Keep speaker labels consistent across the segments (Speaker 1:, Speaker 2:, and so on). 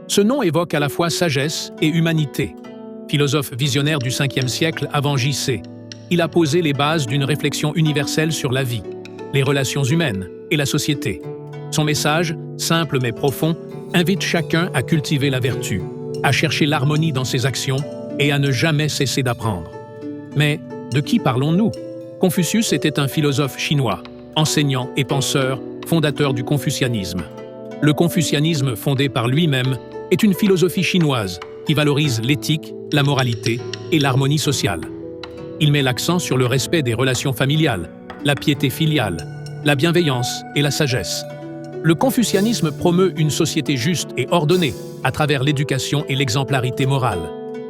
Speaker 1: Ce nom évoque à la fois sagesse et humanité. Philosophe visionnaire du 5e siècle avant J.C., il a posé les bases d'une réflexion universelle sur la vie, les relations humaines et la société. Son message, simple mais profond, invite chacun à cultiver la vertu, à chercher l'harmonie dans ses actions et à ne jamais cesser d'apprendre. Mais de qui parlons-nous? Confucius était un philosophe chinois, enseignant et penseur, fondateur du confucianisme. Le confucianisme, fondé par lui-même, est une philosophie chinoise qui valorise l'éthique, la moralité et l'harmonie sociale. Il met l'accent sur le respect des relations familiales, la piété filiale, la bienveillance et la sagesse. Le confucianisme promeut une société juste et ordonnée à travers l'éducation et l'exemplarité morale.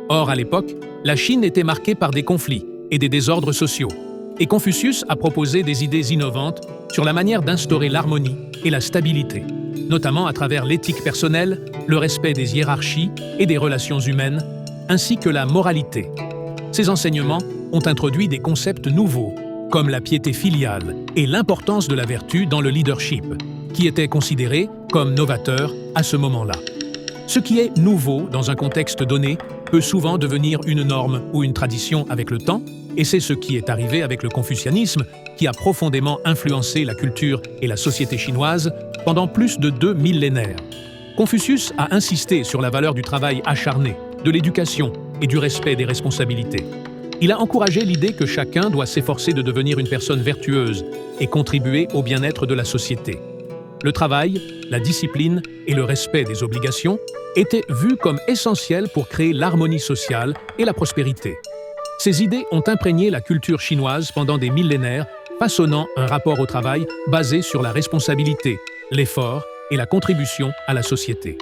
Speaker 1: Or, à l'époque, la Chine était marquée par des conflits et des désordres sociaux. Et Confucius a proposé des idées innovantes sur la manière d'instaurer l'harmonie et la stabilité, notamment à travers l'éthique personnelle, le respect des hiérarchies et des relations humaines, ainsi que la moralité. Ces enseignements ont introduit des concepts nouveaux, comme la piété filiale et l'importance de la vertu dans le leadership, qui étaient considérés comme novateurs à ce moment-là. Ce qui est nouveau dans un contexte donné peut souvent devenir une norme ou une tradition avec le temps, et c'est ce qui est arrivé avec le confucianisme, qui a profondément influencé la culture et la société chinoise pendant plus de 2 millénaires. Confucius a insisté sur la valeur du travail acharné, de l'éducation et du respect des responsabilités. Il a encouragé l'idée que chacun doit s'efforcer de devenir une personne vertueuse et contribuer au bien-être de la société. Le travail, la discipline et le respect des obligations étaient vus comme essentiels pour créer l'harmonie sociale et la prospérité. Ces idées ont imprégné la culture chinoise pendant des millénaires, façonnant un rapport au travail basé sur la responsabilité, l'effort et la contribution à la société.